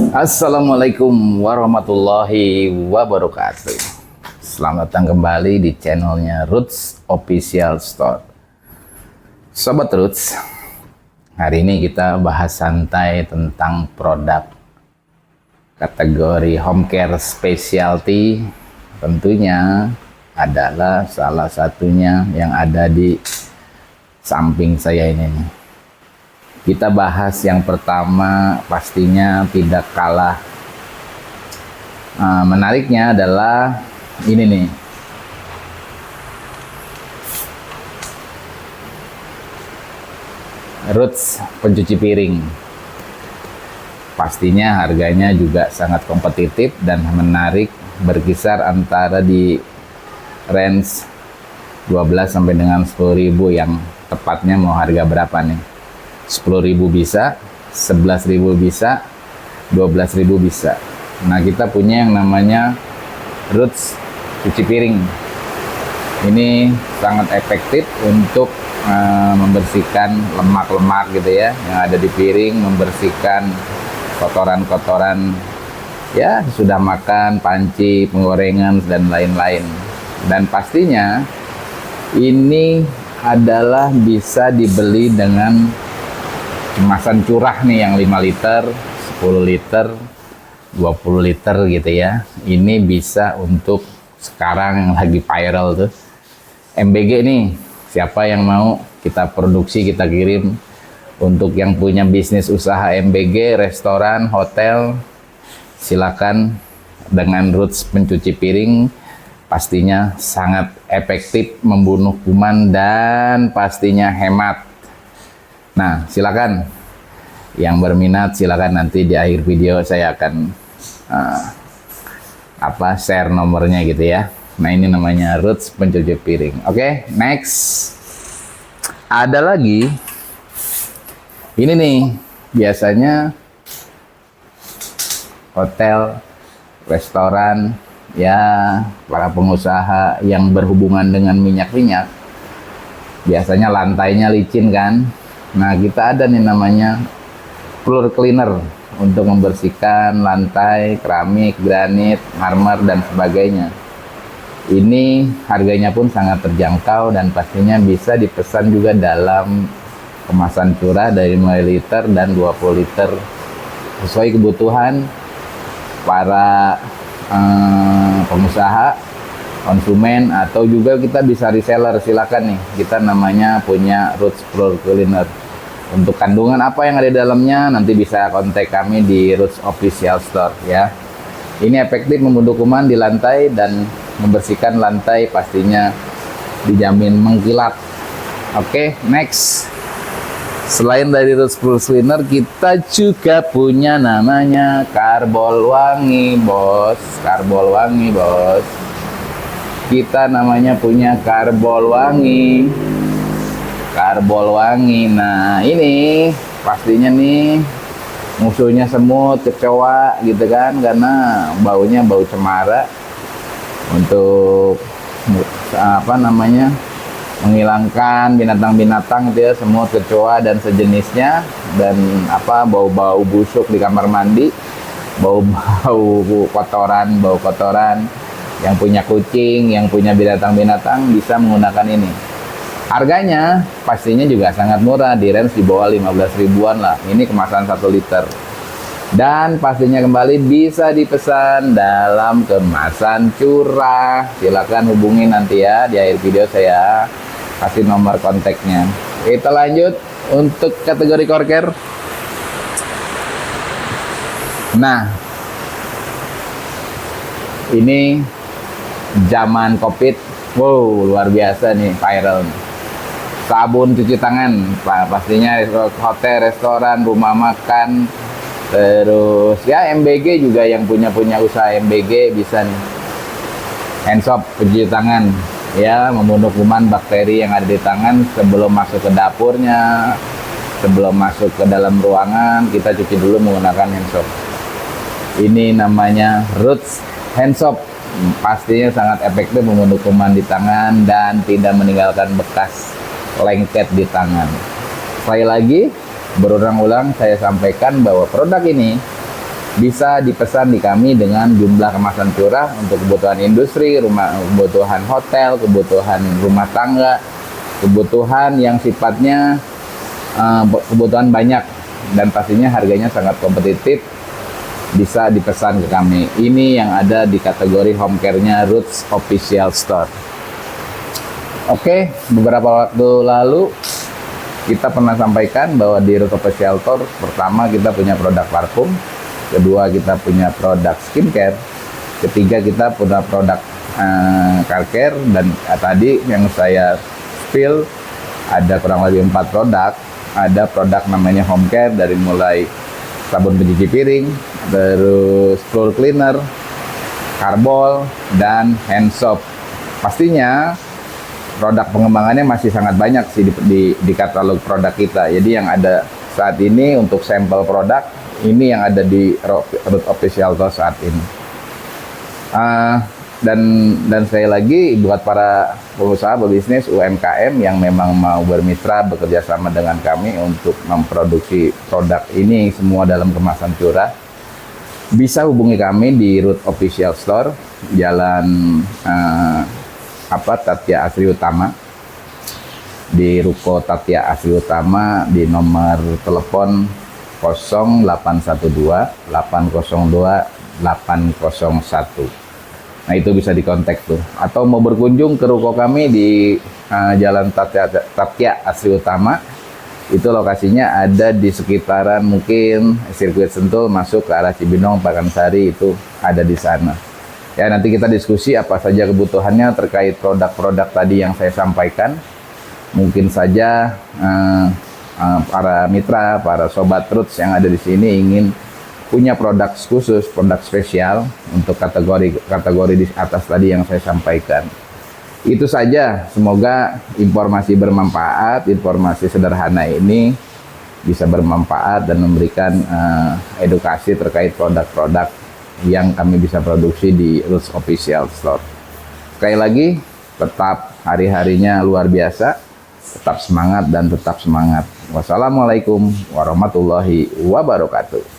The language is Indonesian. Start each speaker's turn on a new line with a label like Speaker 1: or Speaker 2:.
Speaker 1: Assalamualaikum warahmatullahi wabarakatuh. Selamat datang kembali di channelnya Roots Official Store. Sobat Roots, hari ini kita bahas santai tentang produk kategori home care specialty. Tentunya adalah salah satunya yang ada di samping saya ini. Kita bahas yang pertama, pastinya tidak kalah menariknya adalah ini nih. Roots pencuci piring. Pastinya harganya juga sangat kompetitif dan menarik, berkisar antara di range 12 sampai dengan 10.000, yang tepatnya mau harga berapa nih? 10.000 bisa, 11.000 bisa, 12.000 bisa. Nah, kita punya yang namanya Roots cuci piring. Ini sangat efektif untuk membersihkan lemak-lemak gitu ya yang ada di piring, membersihkan kotoran-kotoran ya sudah makan, panci, penggorengan dan lain-lain. Dan pastinya ini adalah bisa dibeli dengan kemasan curah nih, yang 5 liter, 10 liter, 20 liter gitu ya. Ini bisa untuk sekarang yang lagi viral tuh, MBG nih. Siapa yang mau kita produksi, kita kirim. Untuk yang punya bisnis usaha MBG, restoran, hotel, silakan dengan Roots pencuci piring. Pastinya sangat efektif membunuh kuman dan pastinya hemat. Nah, silakan yang berminat, silakan nanti di akhir video saya akan share nomornya gitu ya. Nah, ini namanya Roots pencuci piring. Oke, next. Ada lagi ini nih, biasanya hotel, restoran ya, para pengusaha yang berhubungan dengan minyak-minyak biasanya lantainya licin kan. Nah, kita ada nih namanya floor cleaner untuk membersihkan lantai, keramik, granit, marmer dan sebagainya. Ini harganya pun sangat terjangkau dan pastinya bisa dipesan juga dalam kemasan curah dari 5 liter dan 20 liter sesuai kebutuhan para pengusaha, konsumen, atau juga kita bisa reseller. Silakan nih, kita namanya punya Roots floor cleaner. Untuk kandungan apa yang ada di dalamnya nanti bisa kontak kami di Roots Official Store ya. Ini efektif membunuh kuman di lantai dan membersihkan lantai, pastinya dijamin mengkilat. Oke, next. Selain dari Roots floor cleaner, kita juga punya namanya karbol wangi, bos. Karbol wangi, bos. Kita namanya punya karbol wangi. Karbol wangi. Nah, ini pastinya nih musuhnya semut, kecoa gitu kan, karena baunya bau cemara. Untuk menghilangkan binatang-binatang gitu ya, semut, kecoa dan sejenisnya, dan bau-bau busuk di kamar mandi, bau kotoran yang punya kucing, yang punya binatang-binatang bisa menggunakan ini. Harganya pastinya juga sangat murah, di range di bawah 15 ribuan lah. Ini kemasan 1 liter. Dan pastinya kembali bisa dipesan dalam kemasan curah. Silakan hubungi nanti ya, di akhir video saya kasih nomor kontaknya. Kita lanjut untuk kategori core care. Nah, ini zaman COVID, wow, luar biasa nih, viral nih. Sabun cuci tangan, pastinya hotel, restoran, rumah makan, terus ya MBG juga, yang punya usaha MBG bisa nih. Handsop cuci tangan ya, membunuh kuman bakteri yang ada di tangan sebelum masuk ke dapurnya, sebelum masuk ke dalam ruangan, kita cuci dulu menggunakan handsop. Ini namanya Roots handsop. Pastinya sangat efektif membunuh kuman di tangan dan tidak meninggalkan bekas lengket di tangan. Sekali lagi, berulang-ulang saya sampaikan bahwa produk ini bisa dipesan di kami dengan jumlah kemasan curah untuk kebutuhan industri, kebutuhan hotel, kebutuhan rumah tangga, kebutuhan yang sifatnya kebutuhan banyak, dan pastinya harganya sangat kompetitif. Bisa dipesan ke kami. Ini yang ada di kategori home care-nya Roots Official Store. Oke, beberapa waktu lalu kita pernah sampaikan bahwa di Roots Official Store, pertama kita punya produk parfum, kedua kita punya produk skincare, ketiga kita punya produk car care, dan tadi yang saya spill ada kurang lebih 4 produk. Ada produk namanya home care, dari mulai sabun pencuci piring, terus floor cleaner, karbol, dan hand soap. Pastinya produk pengembangannya masih sangat banyak sih di katalog produk kita. Jadi yang ada saat ini untuk sampel produk ini yang ada di Roots Official Store saat ini. Dan sekali lagi buat para pengusaha pebisnis UMKM yang memang mau bermitra bekerja sama dengan kami untuk memproduksi produk ini semua dalam kemasan curah, bisa hubungi kami di Roots Official Store, Jalan Tatya Asri Utama, di Ruko Tatya Asri Utama, di nomor telepon 0812 802 801. Nah, itu bisa dikontak tuh. Atau mau berkunjung ke ruko kami di Jalan Tatya Asri Utama, itu lokasinya ada di sekitaran mungkin sirkuit Sentul masuk ke arah Cibinong, Pakansari, itu ada di sana. Ya, nanti kita diskusi apa saja kebutuhannya terkait produk-produk tadi yang saya sampaikan. Mungkin saja para mitra, para sobat Roots yang ada di sini ingin punya produk khusus, produk spesial untuk kategori di atas tadi yang saya sampaikan. Itu saja, semoga informasi bermanfaat, informasi sederhana ini bisa bermanfaat dan memberikan edukasi terkait produk-produk yang kami bisa produksi di Roots Official Store. Sekali lagi, tetap hari-harinya luar biasa, tetap semangat dan tetap semangat. Wassalamualaikum warahmatullahi wabarakatuh.